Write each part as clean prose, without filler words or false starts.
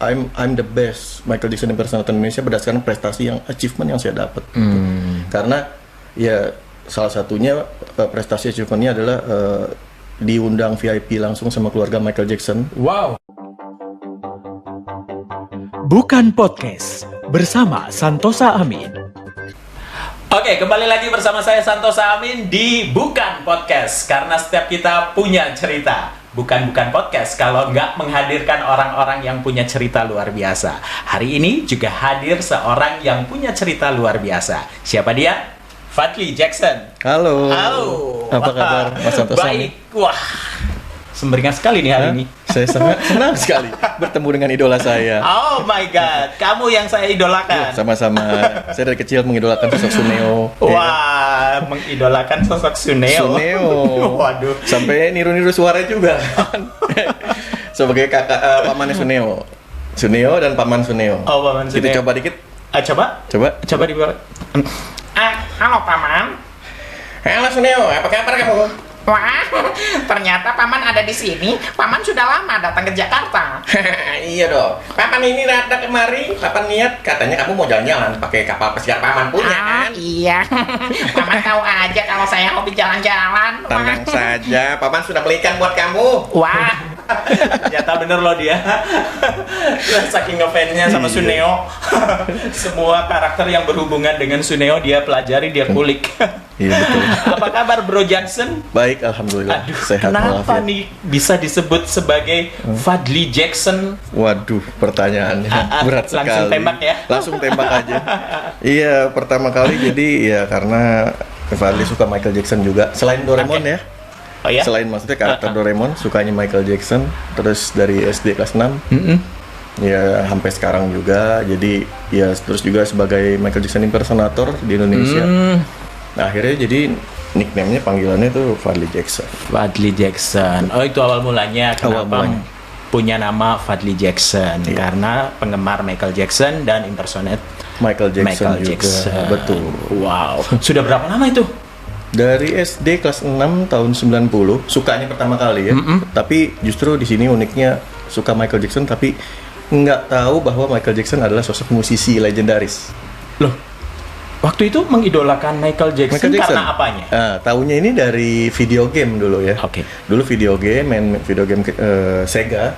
I'm the best Michael Jackson impersonator Indonesia berdasarkan prestasi achievement yang saya dapat. Karena ya salah satunya prestasi achievementnya adalah diundang VIP langsung sama keluarga Michael Jackson. Wow. Bukan Podcast bersama Santosa Amin. Oke, kembali lagi bersama saya Santosa Amin di Bukan Podcast. Karena setiap kita punya cerita. Bukan podcast kalau nggak menghadirkan orang-orang yang punya cerita luar biasa. Hari ini juga hadir seorang yang punya cerita luar biasa. Siapa dia? Fadly Jackson. Halo. Halo. Apa kabar Mas Santosa? Baik. Wah, sumringah sekali nih hari ini. Saya sangat senang sekali bertemu dengan idola saya. Oh my God, kamu yang saya idolakan. Sama-sama. Saya dari kecil mengidolakan sosok Suneo. Wah, mengidolakan sosok Suneo. Waduh. Sampai niru-niru suara juga. Sebagai kakak pamannya Suneo. Suneo dan paman Suneo. Oh, paman Suneo. Kita coba dikit. Coba di bawah. Halo Paman. Halo Suneo, apa kabar kamu? Wah, ternyata Paman ada di sini. Paman sudah lama datang ke Jakarta. Iya dong. Paman ini datang kemari. Paman niat katanya kamu mau jalan-jalan pakai kapal pesiar Paman punya kan? Iya. Paman tahu aja kalau saya hobi jalan-jalan. Tenang saja, Paman sudah belikan buat kamu. Wah, Ternyata bener loh dia. Saking ngefansnya sama Suneo. Semua karakter yang berhubungan dengan Suneo dia pelajari, dia kulik. Iya betul. Apa kabar Bro Jackson? Baik, alhamdulillah. Aduh, sehat kenapa walafiat. nih bisa disebut sebagai Fadly Jackson? Waduh, pertanyaannya berat sekali. Langsung tembak ya? Langsung tembak aja. Iya, pertama kali jadi ya karena Fadly suka Michael Jackson juga. Selain Doraemon ya. Oh ya? Selain maksudnya karakter Doraemon, sukanya Michael Jackson. Terus dari SD kelas 6. Ya sampai sekarang juga. Jadi ya terus juga sebagai Michael Jackson impersonator di Indonesia. Nah akhirnya jadi nickname-nya panggilannya tuh Fadly Jackson. Fadly Jackson. Oh itu awal mulanya kenapa punya nama Fadly Jackson? Iya. Karena penggemar Michael Jackson dan impersonate Michael Jackson juga. Jackson. Betul. Wow. Sudah berapa lama itu? Dari SD kelas 6 tahun 90, sukanya pertama kali ya. Tapi justru di sini uniknya suka Michael Jackson tapi nggak tahu bahwa Michael Jackson adalah sosok musisi legendaris. Loh, waktu itu mengidolakan Michael Jackson karena apanya? Tahunya ini dari video game dulu ya. Oke. Dulu main video game Sega,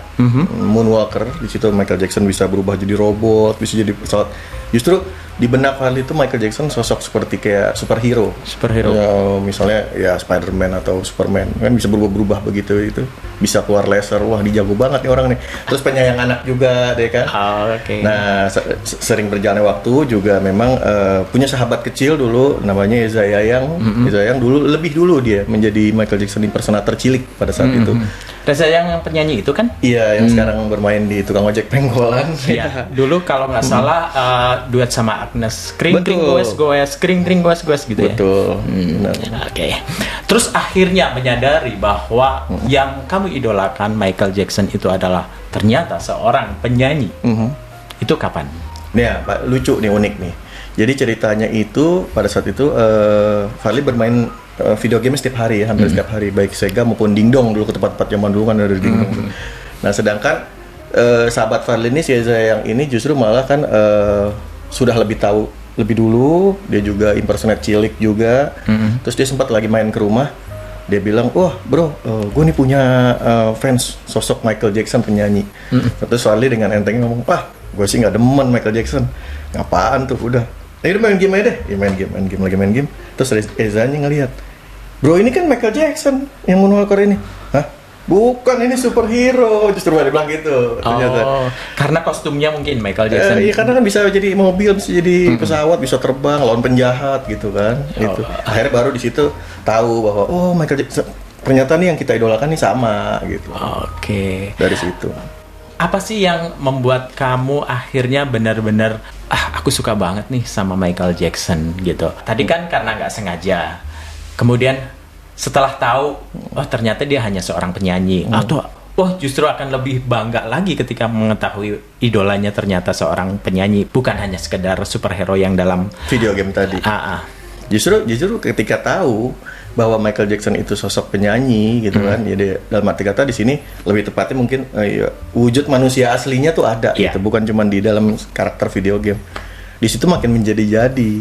Moonwalker. Di situ Michael Jackson bisa berubah jadi robot, bisa jadi pesawat. Justru di benak Fadly itu Michael Jackson sosok seperti kayak superhero. Ya, misalnya ya Spider-Man atau Superman kan bisa berubah-berubah begitu itu. Bisa keluar laser, wah dijago banget nih orang nih. Terus penyayang anak juga deh kan. Oke. Nah, sering berjalannya waktu juga memang punya sahabat kecil dulu namanya Eza Yayang. Eza Yayang lebih dulu dia menjadi Michael Jackson impersonator cilik pada saat itu. Reza yang penyanyi itu kan? Iya, yang sekarang bermain di tukang ojek pengkolan. Iya. Dulu kalau nggak salah duet sama Agnes. Kring kring goes, kring kring goes gitu ya. Betul. Oke. Terus akhirnya menyadari bahwa yang kamu idolakan Michael Jackson itu adalah ternyata seorang penyanyi. Itu kapan? Ya, Pak, lucu nih, unik nih. Jadi ceritanya itu pada saat itu Fadly bermain video game setiap hari ya, hampir setiap hari, baik Sega maupun Dingdong dulu, ke tempat-tempat zaman dulu kan ada Dingdong. Nah, sedangkan sahabat Fadly ini si Eza yang ini justru malah kan sudah lebih tahu lebih dulu, dia juga impersonate cilik juga. Terus dia sempat lagi main ke rumah, dia bilang, wah bro, gue nih punya fans sosok Michael Jackson penyanyi. Terus Fadly dengan entengnya ngomong, gue sih nggak demen Michael Jackson. Ngapaan tuh, udah main game aja deh. Ya, main game. Terus Ezanya ngelihat, bro ini kan Michael Jackson yang Moonwalker ini. Hah? Bukan, ini superhero. Justru dia bilang gitu. Ternyata. Oh, karena kostumnya mungkin Michael Jackson. Iya, karena kan bisa jadi mobil, bisa jadi pesawat, bisa terbang, lawan penjahat gitu kan. Itu. Akhirnya baru di situ tahu bahwa Michael Jackson ternyata nih yang kita idolakan nih sama gitu. Oke. Dari situ. Apa sih yang membuat kamu akhirnya benar-benar aku suka banget nih sama Michael Jackson gitu? Tadi kan karena nggak sengaja. Kemudian setelah tahu, ternyata dia hanya seorang penyanyi. Atau justru akan lebih bangga lagi ketika mengetahui idolanya ternyata seorang penyanyi, bukan hanya sekedar superhero yang dalam video game tadi. Justru ketika tahu bahwa Michael Jackson itu sosok penyanyi gitu kan. Jadi dalam arti kata di sini lebih tepatnya mungkin wujud manusia aslinya tuh ada gitu, bukan cuma di dalam karakter video game. Di situ makin menjadi-jadi.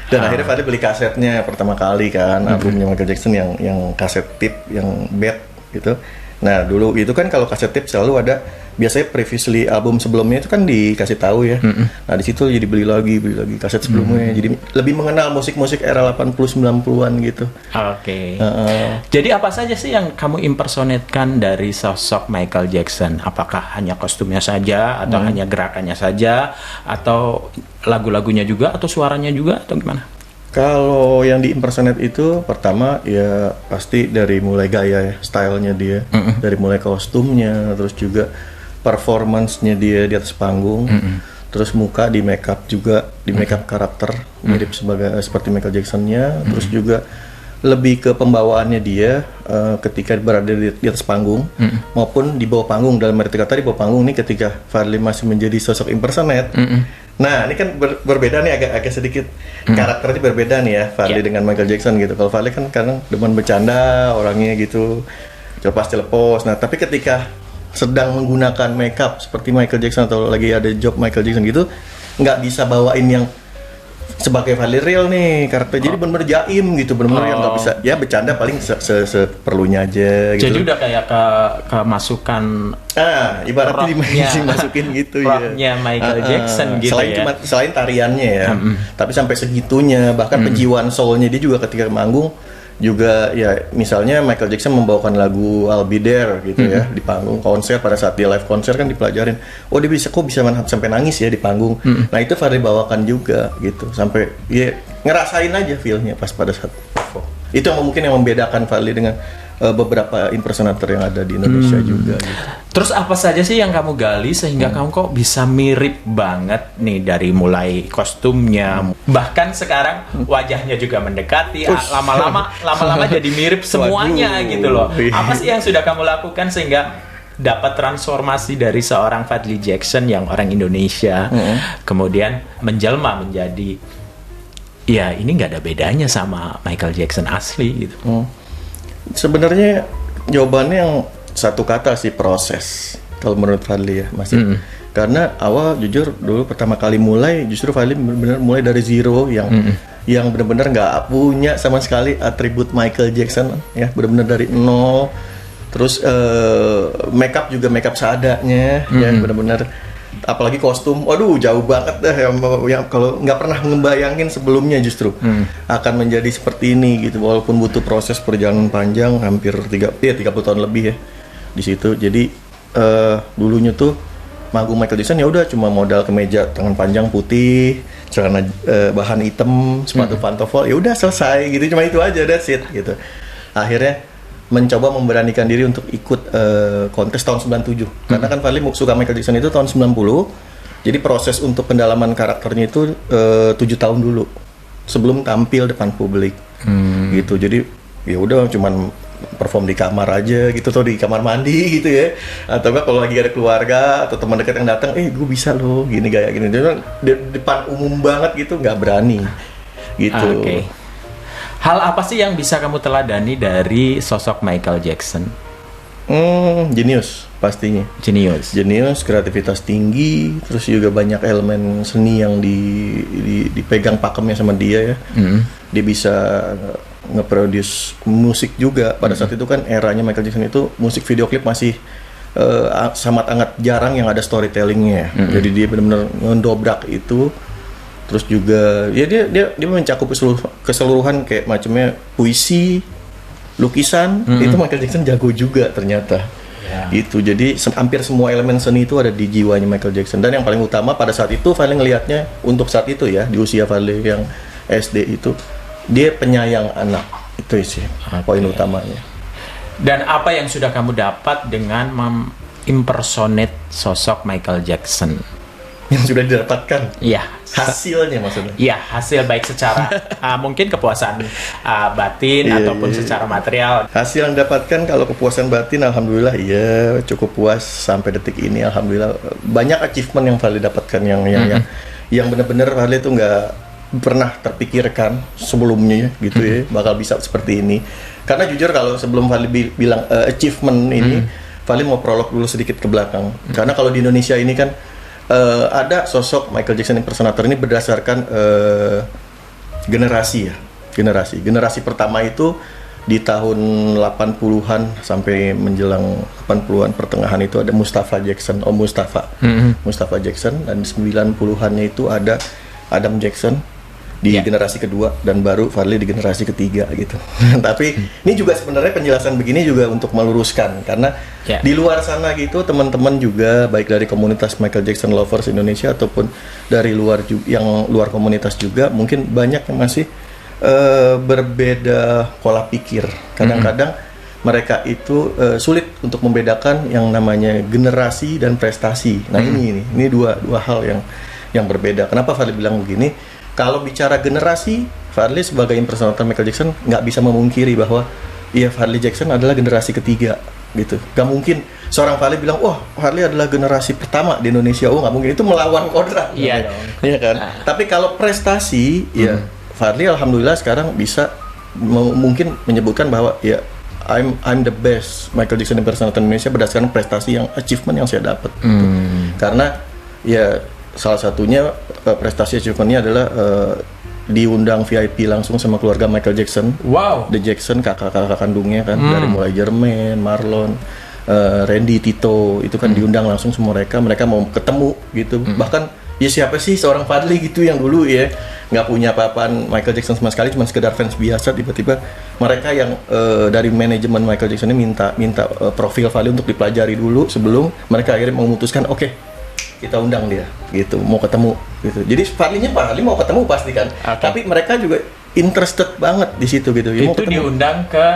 Dan akhirnya Fadli beli kasetnya pertama kali kan, albumnya Michael Jackson yang kaset tip yang Bad gitu. Nah, dulu itu kan kalau kaset tip selalu ada biasanya previously album sebelumnya itu kan dikasih tahu ya. Nah, di situ jadi beli lagi kaset sebelumnya. Jadi lebih mengenal musik-musik era 80 90-an gitu. Oke. Jadi apa saja sih yang kamu impersonate-kan dari sosok Michael Jackson? Apakah hanya kostumnya saja atau hanya gerakannya saja atau lagu-lagunya juga atau suaranya juga atau gimana? Kalau yang di impersonate itu pertama ya pasti dari mulai gaya ya, stylenya dia, dari mulai kostumnya, terus juga performance-nya dia di atas panggung, terus muka di makeup juga, di makeup karakter mirip seperti Michael Jackson-nya, terus juga lebih ke pembawaannya dia ketika berada di atas panggung maupun di bawah panggung. Dalam arti kata di bawah panggung ini ketika Fadli masih menjadi sosok impersonate. Nah, ini kan berbeda nih, agak sedikit karakternya berbeda nih ya, Fadli dengan Michael Jackson gitu. Kalau Fadli kan kadang demen bercanda orangnya gitu, celepos. Nah, tapi ketika sedang menggunakan makeup seperti Michael Jackson atau lagi ada job Michael Jackson gitu, nggak bisa bawain yang sebagai Fadli real nih karakter. Jadi benar-benar jaim gitu, benar-benar yang nggak bisa ya bercanda paling seperlunya aja gitu. Jadi udah kayak kemasukan ibaratnya dimasukin gitu ya. Michael Jackson gitu ya. Selain tariannya ya, tapi sampai segitunya, bahkan penjiwaan soulnya dia juga ketika manggung juga ya, misalnya Michael Jackson membawakan lagu I'll Be There gitu ya di panggung konser. Pada saat dia live konser kan dipelajarin, oh dia bisa sampai nangis ya di panggung. Nah itu Fadli bawakan juga gitu, sampai ya ngerasain aja feel-nya pas pada saat perform. Itu yang mungkin yang membedakan Fadli dengan beberapa impersonator yang ada di Indonesia juga gitu. Terus apa saja sih yang kamu gali sehingga kamu kok bisa mirip banget nih, dari mulai kostumnya, bahkan sekarang wajahnya juga mendekati, lama-lama jadi mirip semuanya. Waduh. Gitu loh. Apa sih yang sudah kamu lakukan sehingga dapat transformasi dari seorang Fadli Jackson yang orang Indonesia kemudian menjelma menjadi ya ini nggak ada bedanya sama Michael Jackson asli gitu. Sebenarnya jawabannya yang satu kata sih, proses. Kalau menurut Fadli ya masih. Karena awal jujur dulu pertama kali mulai justru Fadli benar-benar mulai dari zero yang benar-benar nggak punya sama sekali atribut Michael Jackson ya, benar-benar dari nol. Terus makeup juga makeup seadanya ya, benar-benar. Apalagi kostum, waduh jauh banget dah yang kalau nggak pernah ngebayangin sebelumnya justru akan menjadi seperti ini gitu, walaupun butuh proses perjalanan panjang hampir 30 tahun lebih ya di situ. Jadi dulunya tuh manggung Michael Jackson ya udah cuma modal kemeja tangan panjang putih, celana bahan hitam, sepatu pantofel, ya udah selesai gitu, cuma itu aja, that's it gitu. Akhirnya mencoba memberanikan diri untuk ikut kontes tahun 97. Karena kan Fadli suka Michael Jackson itu tahun 90. Jadi proses untuk pendalaman karakternya itu 7 tahun dulu sebelum tampil depan publik. Gitu. Jadi ya udah cuman perform di kamar aja gitu, atau di kamar mandi gitu ya. Atau enggak kalau lagi ada keluarga atau teman dekat yang datang, gue bisa loh gini gaya gini. Di depan umum banget gitu nggak berani. Gitu. Okay. Hal apa sih yang bisa kamu teladani dari sosok Michael Jackson? Jenius pastinya. Jenius, kreativitas tinggi, terus juga banyak elemen seni yang dipegang pakemnya sama dia ya. Dia bisa nge-produce musik juga. Pada saat itu kan eranya Michael Jackson itu musik video klip masih sangat jarang yang ada storytellingnya. Jadi dia benar-benar ngedobrak itu. Terus juga ya dia mencakup keseluruhan kayak macamnya puisi, lukisan, itu Michael Jackson jago juga ternyata. Itu jadi hampir semua elemen seni itu ada di jiwanya Michael Jackson. Dan yang paling utama pada saat itu Fadli ngelihatnya untuk saat itu ya, di usia Fadli yang SD itu, dia penyayang anak. Itu sih poin utamanya. Dan apa yang sudah kamu dapat dengan impersonate sosok Michael Jackson? Yang sudah didapatkan? Iya. Hasilnya maksudnya? Iya, hasil baik secara mungkin kepuasan batin ataupun secara material. Hasil yang didapatkan kalau kepuasan batin, alhamdulillah iya cukup puas sampai detik ini, alhamdulillah. Banyak achievement yang Fadli dapatkan yang benar-benar Fadli itu pernah terpikirkan sebelumnya gitu ya bakal bisa seperti ini. Karena jujur kalau sebelum Fadli bilang achievement ini, Fadli mau prolog dulu sedikit ke belakang. Karena kalau di Indonesia ini kan ada sosok Michael Jackson impersonator ini berdasarkan generasi ya. Generasi pertama itu di tahun 80-an sampai menjelang 80-an pertengahan itu ada Mustafa Jackson, Mustafa Jackson, dan 90-annya itu ada Adam Jackson di generasi kedua dan baru Fadli di generasi ketiga gitu. Tapi ini juga sebenarnya penjelasan begini juga untuk meluruskan karena di luar sana gitu teman-teman juga baik dari komunitas Michael Jackson lovers Indonesia ataupun dari luar yang luar komunitas juga mungkin banyak yang masih berbeda pola pikir. Kadang-kadang mereka itu sulit untuk membedakan yang namanya generasi dan prestasi. Nah ini dua hal yang berbeda. Kenapa Fadli bilang begini? Kalau bicara generasi, Fadli sebagai impersonator Michael Jackson nggak bisa memungkiri bahwa Fadli Jackson adalah generasi ketiga gitu. Gak mungkin seorang Fadli bilang, wah Fadli adalah generasi pertama di Indonesia. Nggak mungkin, itu melawan kodrat. Iya dong. Iya kan. Tapi kalau prestasi, Fadli alhamdulillah sekarang bisa mungkin menyebutkan bahwa I'm the best Michael Jackson impersonator Indonesia berdasarkan prestasi achievement yang saya dapat. Gitu. Karena salah satunya prestasi achievementnya adalah diundang VIP langsung sama keluarga Michael Jackson. Wow. The Jackson kakak-kakak kandungnya kan dari mulai Jermaine, Marlon, Randy, Tito itu kan diundang langsung semua mereka mau ketemu gitu. Bahkan siapa sih seorang Fadli gitu yang dulu nggak punya apa-apaan Michael Jackson sama sekali, cuma sekedar fans biasa, tiba-tiba mereka yang dari manajemen Michael Jackson ini minta profil Fadli untuk dipelajari dulu sebelum mereka akhirnya memutuskan kita undang dia gitu, mau ketemu gitu. Jadi Fadli mau ketemu pasti kan, tapi mereka juga interested banget di situ gitu. Itu diundang ke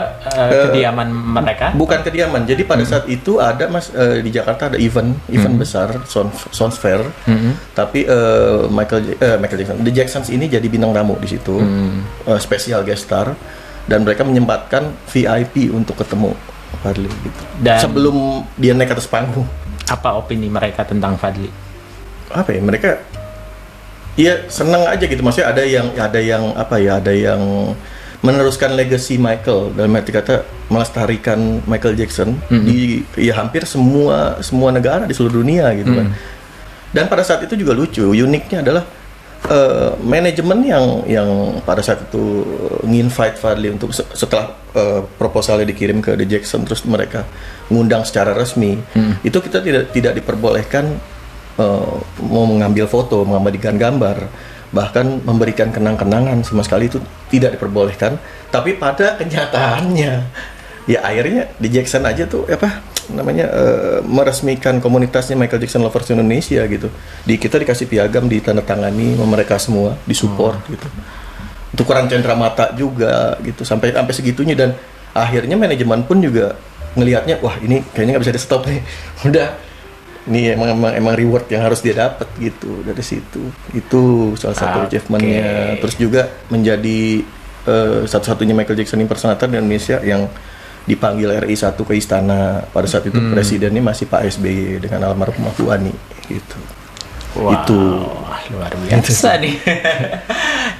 kediaman mereka? Bukan kediaman. Jadi pada saat itu ada di Jakarta ada event besar Sounds Fair. Tapi Michael Jackson, The Jacksons ini jadi bintang tamu di situ, special guest star, dan mereka menyempatkan VIP untuk ketemu Fadli gitu. Dan sebelum dia naik ke atas panggung. Apa opini mereka tentang Fadli? Mereka senang aja gitu, maksudnya ada yang meneruskan legacy Michael, dalam arti kata melestarikan Michael Jackson di hampir semua negara di seluruh dunia gitu kan. Dan pada saat itu juga lucu, uniknya adalah manajemen yang pada saat itu nginvite Fadli untuk setelah proposalnya dikirim ke The Jackson terus mereka ngundang secara resmi, itu kita tidak diperbolehkan mau mengambil foto, mengabadikan gambar, bahkan memberikan kenang-kenangan sama sekali itu tidak diperbolehkan. Tapi pada kenyataannya akhirnya di Jackson aja tuh meresmikan komunitasnya Michael Jackson Lovers Indonesia gitu. Kita dikasih piagam, ditandatangani sama mereka semua, disupport gitu. Tukeran cendramata juga gitu sampai segitunya, dan akhirnya manajemen pun juga ngelihatnya, wah ini kayaknya nggak bisa di stop nih. Udah, ini emang reward yang harus dia dapat gitu dari situ. Itu salah satu achievementnya. Terus juga menjadi satu-satunya Michael Jackson impersonator di Indonesia yang dipanggil RI 1 ke istana. Pada saat itu presidennya masih Pak SBY dengan almarhum Bu Ani gitu. Wow, itu luar biasa nih.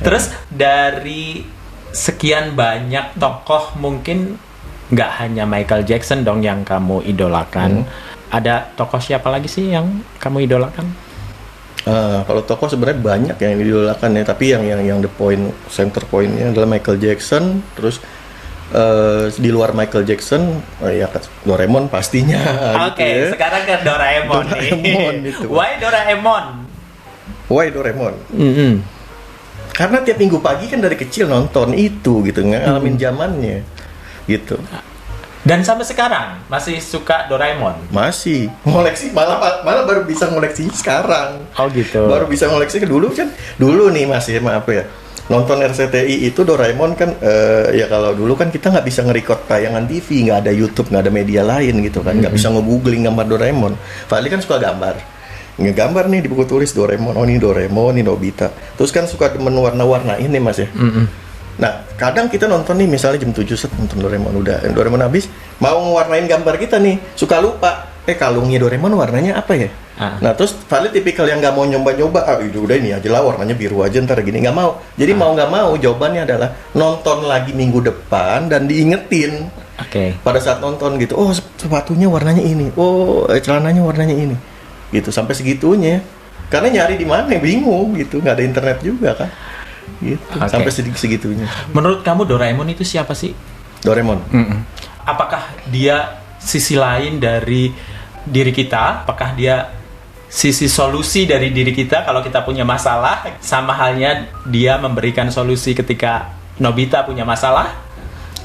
Terus dari sekian banyak tokoh, mungkin nggak hanya Michael Jackson dong yang kamu idolakan. Ada tokoh siapa lagi sih yang kamu idolakan? Kalau tokoh sebenarnya banyak yang idolakan ya, tapi yang the point, center pointnya adalah Michael Jackson. Terus di luar Michael Jackson, Doraemon pastinya. Oke, sekarang ke Doraemon nih. Itu. Why Doraemon? Karena tiap minggu pagi kan dari kecil nonton itu gitu, ngalamin zamannya gitu. Dan sampai sekarang masih suka Doraemon? Masih ngoleksi, malah baru bisa ngoleksi sekarang. Oh gitu. Baru bisa ngoleksi dulu nih masih nonton RCTI itu Doraemon kan kalau dulu kan kita nggak bisa nge-record tayangan TV, nggak ada YouTube, nggak ada media lain gitu kan, nggak bisa nge-googling gambar Doraemon. Fadli kan suka ngegambar nih di buku tulis Doraemon, ini Doraemon, ini Nobita. Terus kan suka warna-warnain nih mas ya. Nah, kadang kita nonton nih misalnya jam 7 nonton Doraemon, udah Doraemon habis, mau ngewarnain gambar kita nih, suka lupa. kalungnya Doraemon warnanya apa ya? Nah terus Fadli tipikal yang nggak mau nyoba-nyoba, udah ini aja lah warnanya biru aja ntar gini, nggak mau. Jadi mau nggak mau jawabannya adalah nonton lagi minggu depan dan diingetin. Pada saat nonton gitu, oh sepatunya warnanya ini, oh celananya warnanya ini, gitu sampai segitunya. Karena nyari di mana bingung gitu, nggak ada internet juga kan, gitu sampai segitunya. Menurut kamu Doraemon itu siapa sih? Doraemon. Apakah dia sisi lain dari diri kita? Apakah dia sisi solusi dari diri kita kalau kita punya masalah? Sama halnya dia memberikan solusi ketika Nobita punya masalah?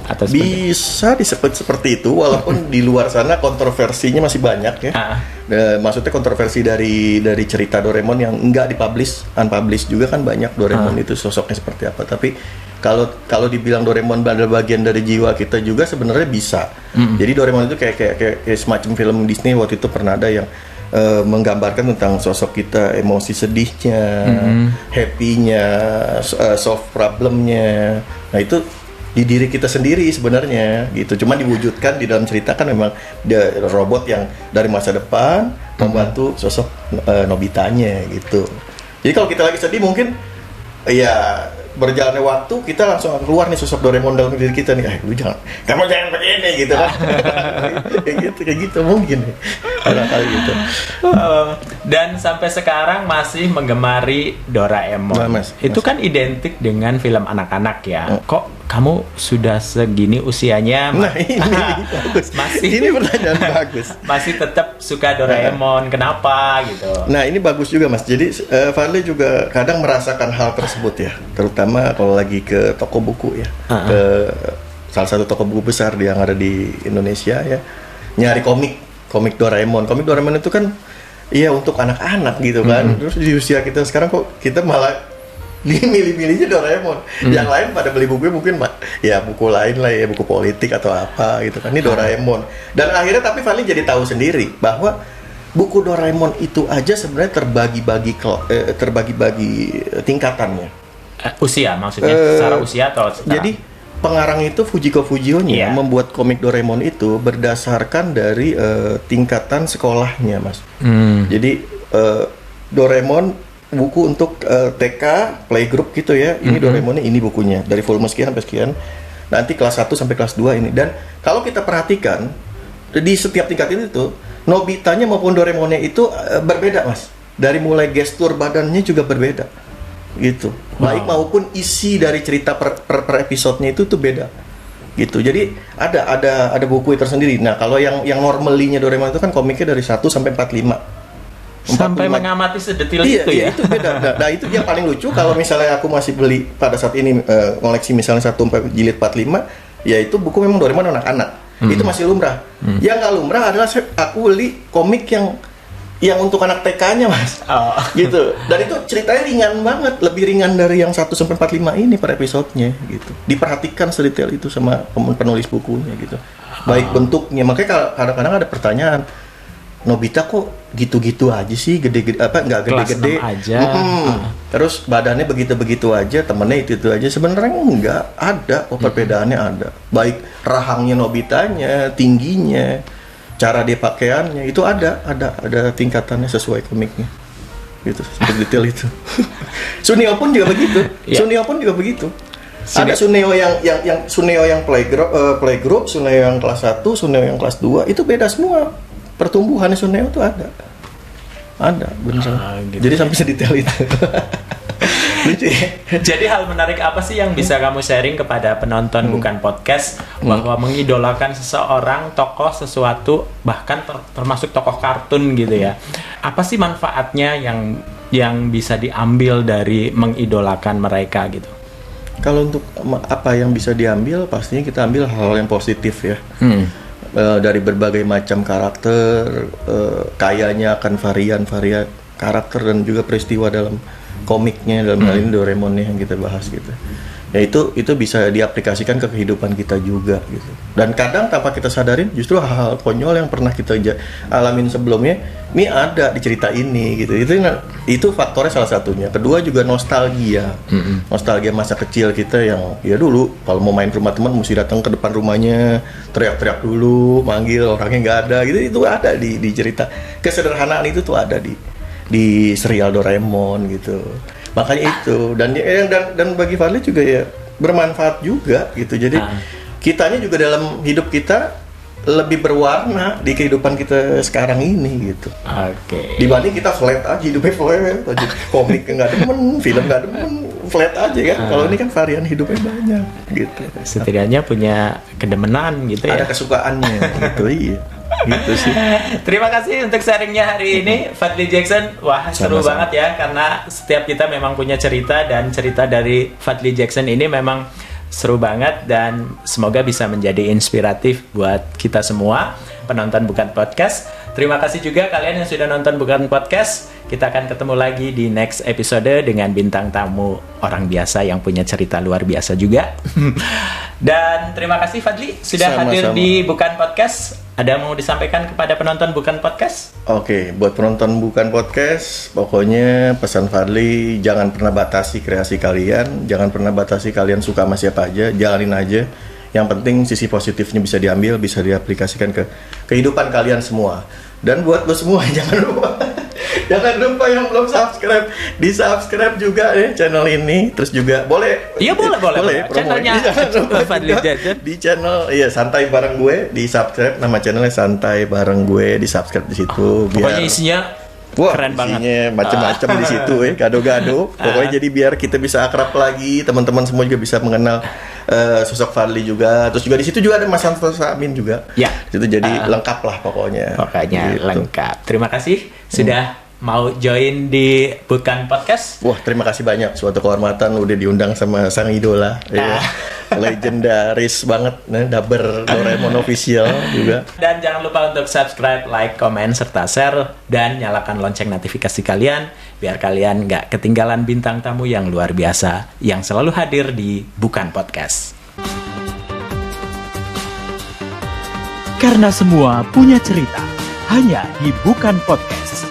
Atau bisa disebut seperti itu, walaupun di luar sana kontroversinya masih banyak ya. Maksudnya kontroversi dari cerita Doraemon yang enggak unpublished juga kan banyak. Doraemon itu sosoknya seperti apa, tapi kalau dibilang Doraemon adalah bagian dari jiwa kita juga sebenarnya bisa. Jadi Doraemon itu kayak semacam film Disney waktu itu pernah ada yang menggambarkan tentang sosok kita, emosi sedihnya, happy-nya, soft problemnya. Nah itu di diri kita sendiri sebenarnya gitu. Cuma diwujudkan di dalam cerita kan memang dia robot yang dari masa depan membantu sosok Nobitanya gitu. Jadi kalau kita lagi sedih mungkin ya berjalannya waktu kita langsung keluar nih sosok Doraemon dalam diri kita nih, lu kamu jangan begini gitu kan. kayak gitu mungkin kali gitu. Dan sampai sekarang masih menggemari Doraemon. Itu kan identik dengan film anak-anak ya. Kok kamu sudah segini usianya ini bagus. Ini pertanyaan bagus. Masih tetap suka Doraemon. Kenapa gitu? Nah ini bagus juga Mas. Jadi Fadli juga kadang merasakan hal tersebut ya, terutama kalau lagi ke toko buku ya, ke salah satu toko buku besar yang ada di Indonesia ya, nyari komik Doraemon. Komik Doraemon itu kan iya untuk anak-anak gitu kan. Terus di usia kita sekarang kok kita malah milih-milihnya Doraemon. Yang lain pada beli buku mungkin ya buku lain lah ya, buku politik atau apa gitu kan. Ini Doraemon. Dan akhirnya tapi Fadli jadi tahu sendiri bahwa buku Doraemon itu aja sebenarnya terbagi-bagi tingkatannya. Usia maksudnya secara usia atau secara... Jadi pengarang itu Fujiko Fujionya membuat komik Doraemon itu berdasarkan dari tingkatan sekolahnya, Mas. Jadi Doraemon buku untuk TK, playgroup gitu ya. Ini Doraemonnya ini bukunya dari volume sekian sampai sekian. Nanti kelas 1 sampai kelas 2 ini. Dan kalau kita perhatikan di setiap tingkat itu Nobitanya maupun Doraemonnya itu berbeda, Mas. Dari mulai gestur badannya juga berbeda. Gitu. Baik maupun isi dari cerita per episodenya itu tuh beda. Gitu. Jadi ada buku tersendiri. Nah, kalau yang normalinya Doraemon itu kan komiknya dari 1 sampai 45. Sampai mengamati sedetil itu ya. Itu beda. Nah, itu yang paling lucu kalau misalnya aku masih beli pada saat ini koleksi misalnya 1 jilid 45, yaitu buku memang Doraemon anak-anak. Itu masih lumrah. Yang nggak lumrah adalah aku beli komik yang untuk anak TK-nya, Mas. Gitu. Dan itu ceritanya ringan banget, lebih ringan dari yang 1 sampai 45 ini per episodenya gitu. Diperhatikan sedetail itu sama penulis bukunya gitu. Baik bentuknya, makanya kadang-kadang ada pertanyaan, Nobita kok gitu-gitu aja sih, gede-gede apa nggak gede-gede aja. Terus badannya begitu-begitu aja, temennya itu aja. Sebenarnya nggak ada, perbedaannya ada. Baik rahangnya Nobitanya, tingginya, cara dia pakaiannya itu ada tingkatannya sesuai komiknya. Gitu, detail itu. Suneo pun juga begitu. Suneo pun juga begitu. Ada Suneo yang Suneo yang playgroup, Suneo yang kelas 1, Suneo yang kelas 2 itu beda semua. Pertumbuhannya Suneo tuh ada bener. Gitu. Jadi sampai sedetail itu. Lucu ya? Jadi hal menarik apa sih yang bisa kamu sharing kepada penonton bukan podcast bahwa mengidolakan seseorang, tokoh, sesuatu, bahkan termasuk tokoh kartun gitu ya? Apa sih manfaatnya yang bisa diambil dari mengidolakan mereka gitu? Kalau untuk apa yang bisa diambil, pastinya kita ambil hal yang positif ya. Dari berbagai macam karakter, kayanya akan varian karakter dan juga peristiwa dalam komiknya, dalam hal ini Doraemon yang kita bahas gitu. Ya itu bisa diaplikasikan ke kehidupan kita juga gitu. Dan kadang tanpa kita sadarin justru hal-hal konyol yang pernah kita alamin sebelumnya ini ada di cerita ini gitu. Itu faktornya salah satunya. Kedua juga nostalgia. Nostalgia masa kecil kita yang ya dulu kalau mau main ke rumah teman mesti datang ke depan rumahnya, teriak-teriak dulu, manggil orangnya nggak ada gitu. Itu ada di cerita. Kesederhanaan itu tuh ada di serial Doraemon gitu. Makanya itu dan bagi Fadli juga ya bermanfaat juga gitu. Jadi kitanya juga dalam hidup kita lebih berwarna di kehidupan kita sekarang ini gitu. Oke. Dibanding kita flat aja, hidupnya flat aja, komik nggak demen, film nggak demen, flat aja kan. Kalau ini kan varian hidupnya banyak gitu. Setidaknya punya kedemenan gitu ya. Ada kesukaannya gitu, iya. Gitu sih. Terima kasih untuk sharingnya hari ini, Fadli Jackson. Wah, seru Sama-sama. banget ya, karena setiap kita memang punya cerita, dan cerita dari Fadli Jackson ini memang seru banget, dan semoga bisa menjadi inspiratif buat kita semua penonton Bukan Podcast. Terima kasih juga kalian yang sudah nonton Bukan Podcast. Kita akan ketemu lagi di next episode dengan bintang tamu orang biasa yang punya cerita luar biasa juga. Dan terima kasih Fadli sudah hadir Sama-sama. di Bukan Podcast. Ada mau disampaikan kepada penonton Bukan Podcast? Oke, buat penonton Bukan Podcast, pokoknya pesan Fadli, jangan pernah batasi kreasi kalian, jangan pernah batasi kalian suka sama siapa aja, jalanin aja. Yang penting sisi positifnya bisa diambil, bisa diaplikasikan ke kehidupan kalian semua. Dan buat lo semua jangan lupa yang belum subscribe, di-subscribe juga ya channel ini. Terus juga boleh. Iya, boleh. promoin. Channelnya Jangan lupa Fadli juga Jackson. di channel Santai Bareng Gue, di-subscribe, nama channelnya Santai Bareng Gue, di-subscribe di situ. Pokoknya isinya keren banget. Isinya macam-macam di situ gado-gado. Pokoknya jadi biar kita bisa akrab lagi, teman-teman semua juga bisa mengenal sosok Fadli juga. Terus juga di situ juga ada Mas Santosa Amin juga. Ya. Itu jadi lengkap lah pokoknya. Pokoknya Gitu. lengkap. Terima kasih sudah mau join di Bukan Podcast. Wah, terima kasih banyak. Suatu kehormatan udah diundang sama sang idola. Ya. Legendaris banget, Daber Doraemon official juga. Dan jangan lupa untuk subscribe, like, komen, serta share. Dan nyalakan lonceng notifikasi kalian, biar kalian nggak ketinggalan bintang tamu yang luar biasa yang selalu hadir di Bukan Podcast. Karena semua punya cerita, hanya di Bukan Podcast.